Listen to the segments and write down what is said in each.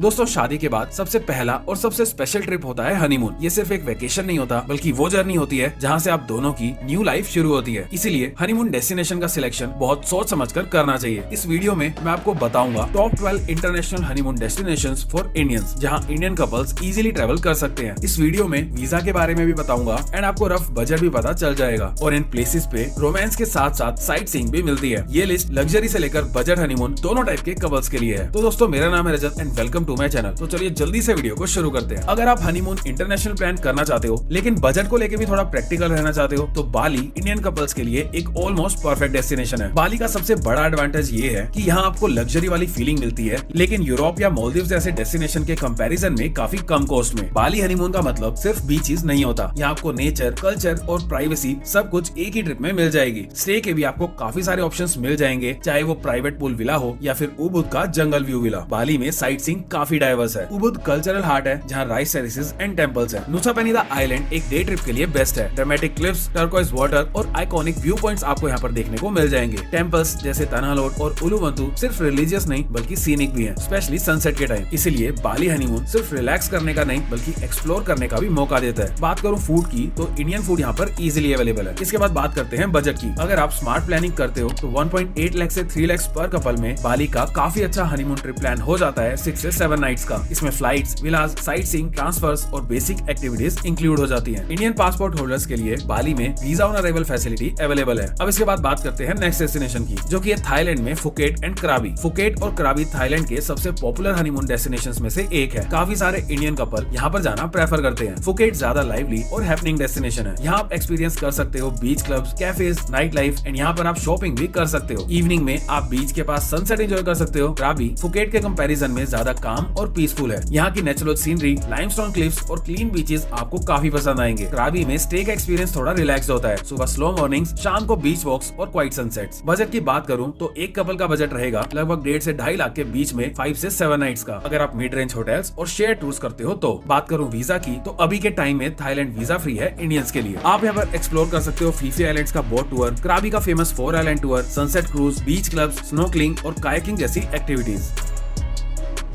दोस्तों शादी के बाद सबसे पहला और सबसे स्पेशल ट्रिप होता है हनीमून। ये सिर्फ एक वेकेशन नहीं होता बल्कि वो जर्नी होती है जहाँ से आप दोनों की न्यू लाइफ शुरू होती है। इसीलिए हनीमून डेस्टिनेशन का सिलेक्शन बहुत सोच समझकर करना चाहिए। इस वीडियो में मैं आपको बताऊंगा top 12 international honeymoon destinations for Indians जहाँ इंडियन कपल्स इजीली ट्रेवल कर सकते हैं। इस वीडियो में वीजा के बारे में भी बताऊंगा एंड आपको रफ बजट भी पता चल जाएगा और इन प्लेसेस पे रोमांस के साथ साथ साइट सीइंग भी मिलती है। ये लिस्ट लग्जरी से लेकर बजट हनीमून दोनों टाइप के कपल्स के लिए है। तो दोस्तों मेरा नाम है Rajat and welcome to my channel. तो चलिए जल्दी से वीडियो को शुरू करते हैं। अगर आप हनीमून इंटरनेशनल प्लान करना चाहते हो लेकिन बजट को लेके भी थोड़ा प्रैक्टिकल रहना चाहते हो तो बाली इंडियन कपल्स के लिए एक ऑलमोस्ट परफेक्ट डेस्टिनेशन है। बाली का सबसे बड़ा एडवांटेज ये है कि यहाँ आपको लग्जरी वाली फीलिंग मिलती है लेकिन यूरोप या मालदीव जैसे डेस्टिनेशन के कंपैरिजन में काफी कम कॉस्ट में। बाली हनीमून का मतलब सिर्फ बीचेस नहीं होता, यहाँ आपको नेचर, कल्चर और प्राइवेसी सब कुछ एक ही ट्रिप में मिल जाएगी। स्टे के भी आपको काफी सारे ऑप्शंस मिल जाएंगे, चाहे वो प्राइवेट पूल विला हो या फिर उबुद का जंगल व्यू विला। बाली में साइट सीइंग काफी डाइवर्स है। उबुद कल्चरल हार्ट है जहाँ राइस टेरेसेस एंड टेम्पल्स है। नुसा पेनिदा आइलैंड एक डे ट्रिप के लिए बेस्ट है। ड्रामेटिक क्लिफ्स, टर्कोइज वाटर और आइकॉनिक व्यू पॉइंट्स आपको यहाँ पर देखने को मिल जाएंगे। टेम्पल्स जैसे तनालोट और उलुवंतु सिर्फ रिलीजियस नहीं बल्कि सीनिक भी है, स्पेशली सनसेट के टाइम। इसीलिए बाली हनीमून सिर्फ रिलैक्स करने का नहीं बल्कि एक्सप्लोर करने का भी मौका देता है। बात करूँ फूड की तो इंडियन फूड यहाँ पर इजिली अवेलेबल है। इसके बाद बात करते हैं बजट की। अगर आप स्मार्ट प्लानिंग करते हो तो 1.8 लाख से 3 लाख पर कपल में बाली का काफी अच्छा हनीमून ट्रिप प्लान हो जाता है 6 से 7 नाइट्स का। इसमें फ्लाइट्स, विलास, साइट सीइंग, ट्रांसफर्स और बेसिक एक्टिविटीज इंक्लूड हो जाती हैं। इंडियन पासपोर्ट होल्डर्स के लिए बाली में visa on arrival facility available है। अब इसके बाद बात करते हैं नेक्स्ट डेस्टिनेशन की, जो कि है थाईलैंड में फुकेट एंड कराबी। फुकेट और कराबी थाईलैंड के सबसे पॉपुलर हनीमून डेस्टिनेशंस में से एक है। काफी सारे इंडियन कपल यहाँ पर जाना प्रेफर करते हैं। फुकेट ज्यादा लाइवली और हैपनिंग डेस्टिनेशन है। यहाँ आप एक्सपीरियंस कर सकते हो beach clubs, cafes, night life and यहाँ पर आप शॉपिंग भी कर सकते हो। इवनिंग में आप बीच के पास सनसेट एंजॉय कर सकते हो। कराबी फुकेट के कंपैरिजन में ज्यादा काम और पीसफुल है। यहाँ की नेचुरल सीनरी, लाइमस्टोन क्लिफ्स और क्लीन बीचेस आपको काफी पसंद आएंगे। कराबी में स्टे का एक्सपीरियंस थोड़ा रिलैक्स होता है। सुबह स्लो मॉर्निंग्स, शाम को बीच वॉक्स और क्वाइट सनसेट्स। बजट की बात करूं तो एक कपल का बजट रहेगा लगभग 1.5 से 2.5 लाख के बीच में 5 से 7 नाइट्स का, अगर आप मिड रेंज होटल्स और शेयर टूर्स करते हो तो। बात करूं वीजा की तो अभी के टाइम में थाईलैंड वीजा फ्री है इंडियंस के लिए। आप यहाँ पर एक्सप्लोर कर सकते हो फीफी आइलैंड्स का बोट टूर, कराबी का famous 4 island tour, sunset cruise, beach clubs, snorkelling और कायाकिंग जैसी एक्टिविटीज।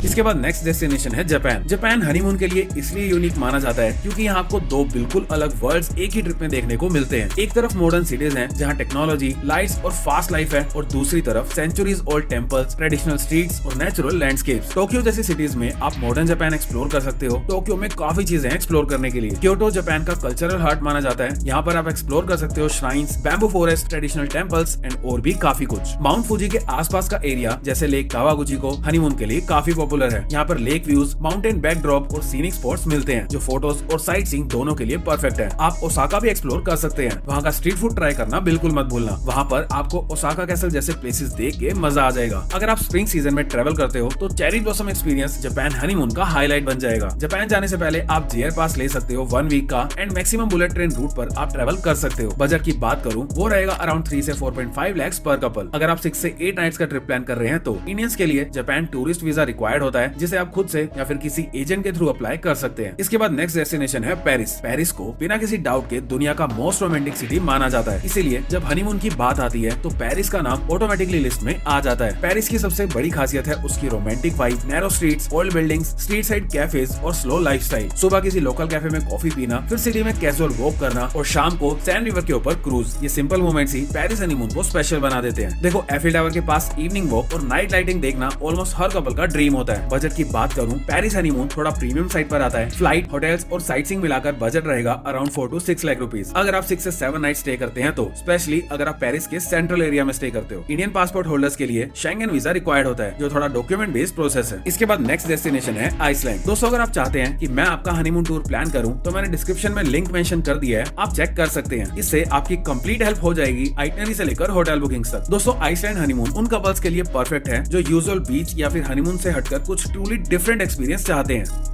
इसके बाद नेक्स्ट डेस्टिनेशन है जापान। जापान हनीमून के लिए इसलिए यूनिक माना जाता है क्योंकि यहाँ आपको दो बिल्कुल अलग वर्ल्ड्स एक ही ट्रिप में देखने को मिलते हैं। एक तरफ मॉडर्न सिटीज हैं जहाँ टेक्नोलॉजी, लाइट्स और फास्ट लाइफ है और दूसरी तरफ centuries old temples, traditional streets और नेचुरल लैंडस्केप्स। टोक्यो जैसी सिटीज में आप मॉडर्न जापान एक्सप्लोर कर सकते हो। टोक्यो में काफी चीजें एक्सप्लोर करने के लिए। क्योटो जापान का कल्चरल हार्ट माना जाता है। यहाँ पर आप एक्सप्लोर कर सकते हो shrines, bamboo forest, traditional temples and और भी काफी कुछ। माउंट फूजी के आसपास का एरिया जैसे लेक कावागुची को हनीमून के लिए काफी पॉपुलर है। यहाँ पर लेक व्यूज, माउंटेन बैकड्रॉप और सीनिक स्पॉट्स मिलते हैं जो फोटोज और साइट सीइंग दोनों के लिए परफेक्ट है। आप ओसाका भी एक्सप्लोर कर सकते हैं। वहाँ का स्ट्रीट फूड ट्राई करना बिल्कुल मत भूलना। वहाँ पर आपको ओसाका कैसल जैसे प्लेसेस देख के मजा आ जाएगा। अगर आप स्प्रिंग सीजन में ट्रेवल करते हो तो cherry blossom experience Japan honeymoon का हाईलाइट बन जाएगा। जापान जाने से पहले आप जेयर पास ले सकते हो 1 वीक का and maximum bullet train route पर आप ट्रेवल कर सकते हो। बजट की बात करूँ वो रहेगा अराउंड 3 से 4.5 लाख पर कपल। अगर आप 6 से 8 नाइट्स का ट्रिप प्लान कर रहे हैं तो इंडियंस के लिए जापान टूरिस्ट वीजा रिक्वायर्ड होता है, जिसे आप खुद से या फिर किसी एजेंट के थ्रू अप्लाई कर सकते हैं। इसके बाद नेक्स्ट डेस्टिनेशन है पेरिस। पेरिस को बिना किसी डाउट के दुनिया का मोस्ट रोमांटिक सिटी माना जाता है। इसीलिए जब हनीमून की बात आती है तो पेरिस का नाम ऑटोमेटिकली लिस्ट में आ जाता है। पेरिस की सबसे बड़ी खासियत है उसकी romantic vibe, narrow streets, old buildings, street side cafes और स्लो लाइफस्टाइल। सुबह किसी लोकल कैफे में कॉफी पीना, फिर सिटी में कैजुअल वॉक करना और शाम को सैंड रिवर के ऊपर क्रूज। ये सिंपल मोमेंट्स ही पेरिस हनीमून को स्पेशल बना देते हैं। देखो एफिल टावर के पास इवनिंग वॉक और नाइट लाइटिंग देखना ऑलमोस्ट हर कपल का ड्रीम होता है। बजट की बात करूँ पेरिस हनीमून थोड़ा प्रीमियम साइड पर आता है। फ्लाइट, होटल्स और साइट सीइंग मिलाकर बजट रहेगा अराउंड 4 to 6 लाख रुपीज। अगर आप 6 से 7 नाइट स्टे करते हैं तो, स्पेशली अगर आप पेरिस के सेंट्रल एरिया में स्टे करते हो। इंडियन पासपोर्ट होल्डर्स के लिए शेंगन वीजा रिक्वायर्ड होता है जो थोड़ा डॉक्यूमेंट बेस्ड प्रोसेस है। इसके बाद नेक्स्ट डेस्टिनेशन है आइसलैंड। दोस्तों अगर आप चाहते हैं कि मैं आपका हनीमून टूर प्लान करूं तो मैंने डिस्क्रिप्शन में लिंक मेंशन कर दिया है, आप चेक कर सकते हैं। इससे आपकी कंप्लीट हेल्प हो जाएगी आइटनरी से लेकर होटल बुकिंग तक। दोस्तों आइसलैंड हनीमून उन कपल्स के लिए परफेक्ट है जो यूजुअल बीच या फिर हनीमून से हटकर कुछ ट्रूली डिफरेंट एक्सपीरियंस चाहते हैं।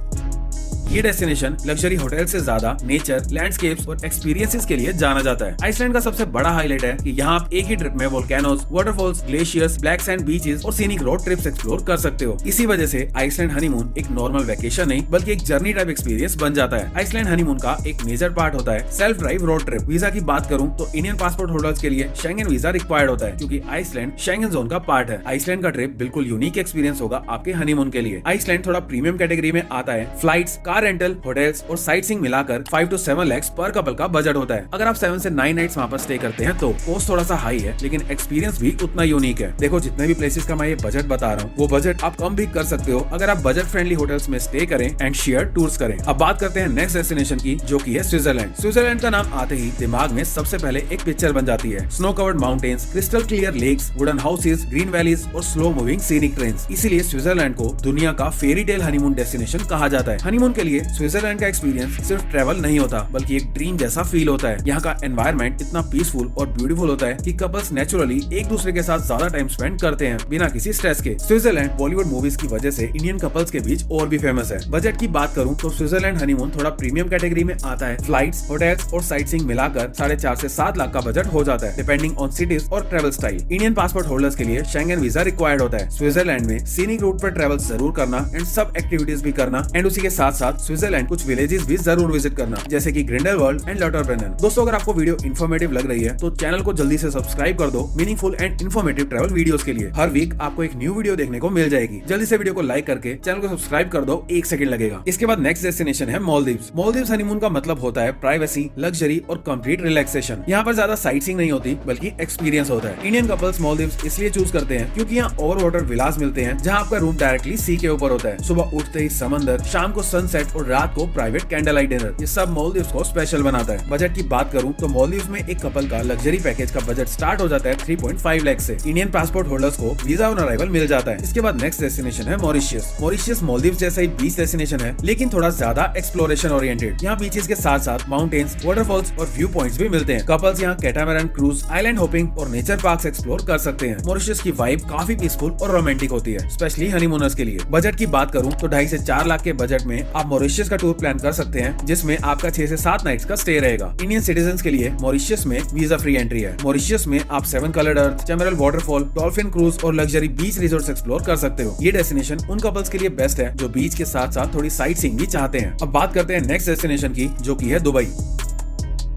ये डेस्टिनेशन लग्जरी होटल से ज्यादा नेचर, लैंडस्केप्स और एक्सपीरियंसेस के लिए जाना जाता है। आइसलैंड का सबसे बड़ा हाईलाइट है कि यहाँ आप एक ही ट्रिप में volcanoes, waterfalls, glaciers, black sand beaches और सीनिक रोड ट्रिप्स एक्सप्लोर कर सकते हो। इसी वजह से आइसलैंड हनीमून एक नॉर्मल वेकेशन नहीं बल्कि एक जर्नी टाइप एक्सपीरियंस बन जाता है। आइसलैंड हनीमून का एक मेजर पार्ट होता है self drive road trip. Visa की बात करूं तो इंडियन पासपोर्ट होल्डर्स के लिए शेंगन वीजा रिक्वायर्ड होता है क्योंकि आइसलैंड शेंगन जोन का पार्ट है। आइसलैंड का ट्रिप बिल्कुल यूनिक एक्सपीरियंस होगा आपके हनीमून के लिए। आइसलैंड थोड़ा प्रीमियम कैटेगरी में आता है। फ्लाइट्स, कार रेंटल, होटल्स और साइट सीइंग मिलाकर 5 to 7 lakhs पर कपल का बजट होता है। अगर आप 7 से 9 नाइट्स वहाँ पर स्टे करते हैं तो कॉस्ट थोड़ा सा हाई है लेकिन एक्सपीरियंस भी उतना यूनिक है। देखो जितने भी प्लेसेस का मैं ये बजट बता रहा हूँ वो बजट आप कम भी कर सकते हो अगर आप बजट फ्रेंडली होटल्स में स्टे करें एंड शेयर टूर्स करें। अब बात करते हैं नेक्स्ट डेस्टिनेशन की जो की है स्विट्जरलैंड। स्विट्जरलैंड का नाम आते ही दिमाग में सबसे पहले एक पिक्चर बन जाती है। Snow covered mountains, crystal clear lakes, wooden houses, green valleys और स्लो मूविंग सीनिक ट्रेन्स। इसीलिए स्विट्जरलैंड को दुनिया का फेरी टेल हनीमून डेस्टिनेशन कहा जाता है। हनीमून के लिए स्विट्जरलैंड का एक्सपीरियंस सिर्फ ट्रैवल नहीं होता बल्कि एक ड्रीम जैसा फील होता है। यहाँ का एनवायरनमेंट इतना पीसफुल और ब्यूटीफुल होता है कि कपल्स नेचुरली एक दूसरे के साथ ज्यादा टाइम स्पेंड करते हैं बिना किसी स्ट्रेस के। स्विट्जरलैंड बॉलीवुड मूवीज की वजह से इंडियन कपल्स के बीच और भी फेमस है। बजट की बात करूं तो स्विट्जरलैंड हनीमून थोड़ा प्रीमियम कैटेगरी में आता है। फ्लाइट्स, होटल्स और साइट सीइंग मिलाकर 4.5 से 7 लाख का बजट हो जाता है डिपेंडिंग ऑन सिटीज और travel style. Indian passport holders के लिए शेंगन वीजा रिक्वायर्ड होता है। स्विट्जरलैंड में सीनिक रूट पर ट्रेवल जरूर करना एंड सब एक्टिविटीज भी करना एंड उसी के साथ साथ स्विट्जरलैंड कुछ विलेजेस भी जरूर विजिट करना जैसे कि ग्रिंडेलवाल्ड एंड लॉटरब्रेनन। दोस्तों अगर आपको वीडियो इन्फॉर्मेटिव लग रही है तो चैनल को जल्दी से सब्सक्राइब कर दो meaningful and informative travel videos के लिए। हर वीक आपको एक न्यू वीडियो देखने को मिल जाएगी। जल्दी से वीडियो को लाइक करके चैनल को सब्सक्राइब कर दो, 1 सेकंड लगेगा। इसके बाद नेक्स्ट डेस्टिनेशन है मालदीव्स। मालदीव्स हनीमून का मतलब होता है प्राइवेसी, लग्जरी और कंप्लीट रिलैक्सेशन। यहाँ पर ज्यादा साइट सीइंग नहीं होती बल्कि एक्सपीरियंस होता है। इंडियन कपल्स मालदीव्स इसलिए चूज करते हैं क्योंकि यहाँ ओवर वाटर विलास मिलते हैं जहाँ आपका रूम डायरेक्टली सी के ऊपर होता है। सुबह उठते ही समंदर, शाम को सनसेट और रात को प्राइवेट कैंडल लाइट डिनर, ये सब मालदीव्स को स्पेशल बनाता है। बजट की बात करूं तो मालदीव्स में एक कपल का लग्जरी पैकेज का बजट स्टार्ट हो जाता है 3.5 लाख से। इंडियन पासपोर्ट होल्डर्स को वीजा ऑन अराइवल मिल जाता है। इसके बाद नेक्स्ट डेस्टिनेशन है मॉरिशियस। मॉरिशियस मालदीव्स जैसा ही बीच डेस्टिनेशन है लेकिन थोड़ा ज्यादा एक्सप्लोरेशन ओरिएंटेड। यहाँ बीचेस के साथ साथ माउंटेन्स, वाटरफॉल्स और व्यू पॉइंट्स भी मिलते हैं। कपल्स यहाँ कैटामैरन क्रूज, आइलैंड हॉपिंग और नेचर पार्क्स एक्सप्लोर कर सकते हैं। मॉरिशियस की वाइब काफी पीसफुल और रोमांटिक होती है स्पेशली हनीमूनर्स के लिए। बजट की बात करूं तो 2.5 से 4 लाख के बजट में आप मॉरिशियस का टूर प्लान कर सकते हैं जिसमें आपका 6 से 7 नाइट्स का स्टे रहेगा। इंडियन सिटीजंस के लिए मॉरिशियस में वीजा फ्री एंट्री है। मॉरिशियस में आप 7 कलर्ड अर्थ, चैमरल वाटरफॉल, डॉल्फिन क्रूज और लग्जरी बीच रिजॉर्ट्स एक्सप्लोर कर सकते हो। ये डेस्टिनेशन उन कपल्स के लिए बेस्ट है जो बीच के साथ साथ थोड़ी साइट सीइंग भी चाहते हैं। अब बात करते हैं नेक्स्ट डेस्टिनेशन की जो की है दुबई।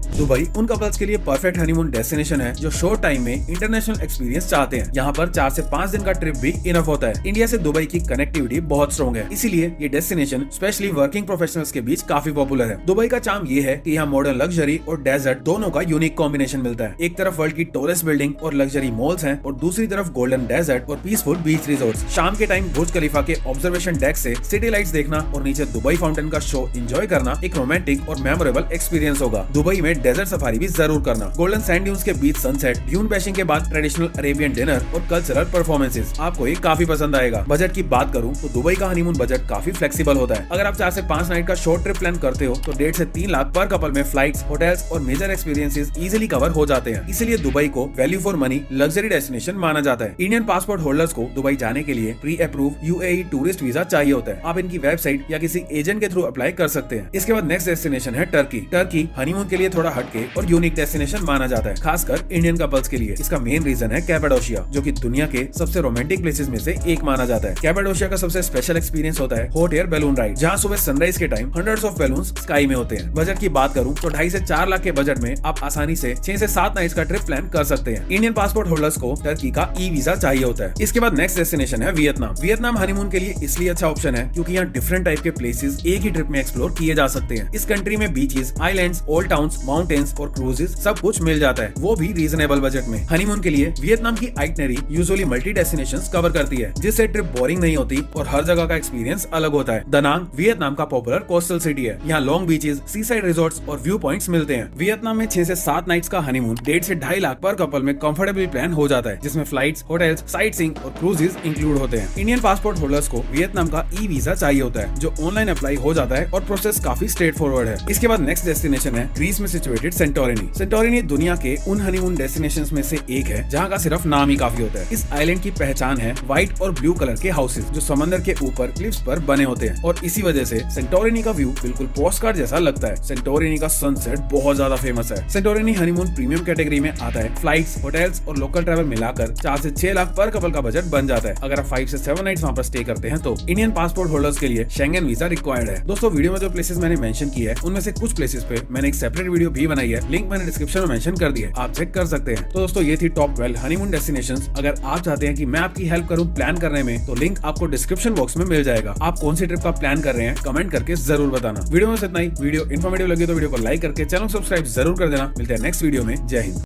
दुबई उन कपल्स के लिए परफेक्ट हनीमून डेस्टिनेशन है जो शॉर्ट टाइम में इंटरनेशनल एक्सपीरियंस चाहते हैं। यहाँ पर 4 से 5 दिन का ट्रिप भी इनफ होता है। इंडिया से दुबई की कनेक्टिविटी बहुत स्ट्रॉन्ग है इसीलिए ये डेस्टिनेशन स्पेशली वर्किंग प्रोफेशनल्स के बीच काफी पॉपुलर है। दुबई का चार्म ये है कि यहाँ मॉडर्न लग्जरी और डेजर्ट दोनों का यूनिक कॉम्बिनेशन मिलता है। एक तरफ वर्ल्ड की टॉलेस्ट बिल्डिंग और लग्जरी मॉल्स हैं और दूसरी तरफ गोल्डन डेजर्ट और पीसफुल बीच रिजॉर्ट्स। शाम के टाइम बुर्ज खलीफा के ऑब्जर्वेशन डेक से सिटी लाइट्स देखना और नीचे दुबई फाउंटेन का शो एंजॉय करना एक रोमांटिक और मेमोरेबल एक्सपीरियंस होगा। दुबई में डेजर्ट सफारी भी जरूर करना। गोल्डन सैंड ड्यून्स के बीच सनसेट, ड्यून बैशिंग के बाद ट्रेडिशनल अरेबियन डिनर और कल्चरल परफॉर्मेंसेस आपको ये काफी पसंद आएगा। बजट की बात करूं तो दुबई का हनीमून बजट काफी फ्लेक्सिबल होता है। अगर आप 4 से 5 नाइट का शॉर्ट ट्रिप प्लान करते हो तो 1.5 से 3 लाख पर कपल में फ्लाइट्स, होटल्स और मेजर एक्सपीरियंसेस इजीली कवर हो जाते हैं। इसलिए दुबई को value for money luxury destination माना जाता है। इंडियन पासपोर्ट होल्डर्स को दुबई जाने के लिए pre approve UAE tourist visa चाहिए होता है। आप इनकी वेबसाइट या किसी एजेंट के थ्रू अप्लाई कर सकते हैं। इसके बाद नेक्स्ट डेस्टिनेशन है टर्की। टर्की हनीमून के लिए थोड़ा हटके और यूनिक डेस्टिनेशन माना जाता है खासकर इंडियन कपल्स के लिए। इसका मेन रीजन है कैपाडोशिया जो कि दुनिया के सबसे रोमांटिक प्लेसेस में से एक माना जाता है। कैपाडोशिया का सबसे स्पेशल एक्सपीरियंस होता है हॉट एयर बैलून राइड जहां सुबह सनराइज के time hundreds of balloons sky में होते हैं। बजट की बात करूं तो 2.5 से 4 लाख के बजट में आप आसानी से 6 से 7 नाइट्स का ट्रिप प्लान कर सकते हैं। इंडियन पासपोर्ट होल्डर्स को टर्की का ई वीजा चाहिए होता है। इसके बाद नेक्स्ट डेस्टिनेशन है वियतनाम। वियतनाम हनीमून के लिए इसलिए अच्छा ऑप्शन है क्योंकि यहाँ डिफरेंट टाइप के प्लेसेस एक ही ट्रिप में एक्सप्लोर किए जा सकते हैं। इस कंट्री में beaches, islands, old towns, mountains और क्रूजेस सब कुछ मिल जाता है, वो भी रीजनेबल बजट में। हनीमून के लिए वियतनाम की itinerary usually multi destinations cover करती है जिससे ट्रिप बोरिंग नहीं होती और हर जगह का एक्सपीरियंस अलग होता है। दनांग वियतनाम का पॉपुलर कोस्टल सिटी है। यहाँ लॉन्ग बीचेस, सी साइड रिजॉर्ट्स और व्यू पॉइंट्स मिलते हैं। वियतनाम में 6 से 7 नाइट्स का हनीमून 1.5 से 2.5 लाख पर कपल में कंफर्टेबल प्लान हो जाता है जिसमें फ्लाइट्स, होटल्स, साइट सीइंग और क्रूजेस इंक्लूड होते हैं। इंडियन पासपोर्ट होल्डर्स को वियतनाम का ई वीजा चाहिए होता है जो ऑनलाइन अप्लाई हो जाता है और प्रोसेस काफी स्ट्रेट फॉरवर्ड है। इसके बाद नेक्स्ट डेस्टिनेशन है ग्रीस में सिचुएटेड अवेटेड सेंटोरिनी। सेंटोरिनी दुनिया के उन हनीमून डेस्टिनेशंस में से एक है जहाँ का सिर्फ नाम ही काफी होता है। इस आइलैंड की पहचान है व्हाइट और ब्लू कलर के हाउसेस जो समंदर के ऊपर क्लिफ्स पर बने होते हैं, और इसी वजह से सेंटोरिनी का व्यू बिल्कुल पोस्टकार्ड जैसा लगता है। सेंटोरिनी का सनसेट बहुत ज्यादा फेमस है। सेंटोरिनी हनीमून प्रीमियम कैटेगरी में आता है। फ्लाइट्स, होटल्स और लोकल ट्रैवल मिलाकर 4 से 6 लाख पर कपल का बजट बन जाता है। अगर आप 5 से 7 नाइट्स वहाँ पर स्टे करते हैं तो इंडियन पासपोर्ट होल्डर्स के लिए शेंगन वीजा रिक्वायर्ड है। दोस्तों, वीडियो में जो प्लेसेस मैंने मेंशन किए हैं उनमें से कुछ प्लेसेस पे मैंने एक सेपरेट वीडियो भी बनाई है, लिंक मैंने डिस्क्रिप्शन में मेंशन कर दिया है, आप चेक कर सकते हैं। तो दोस्तों, ये थी टॉप 12 हनीमून डेस्टिनेशंस। अगर आप चाहते हैं कि मैं आपकी हेल्प करूं प्लान करने में तो लिंक आपको डिस्क्रिप्शन बॉक्स में मिल जाएगा। आप कौन सी ट्रिप का प्लान कर रहे हैं कमेंट करके जरूर बताना। वीडियो में इतना ही। वीडियो इन्फॉर्मेटिव लगी तो वीडियो को लाइक करके चैनल सब्सक्राइब जरूर कर देना। मिलते हैं नेक्स्ट वीडियो में। जय हिंद।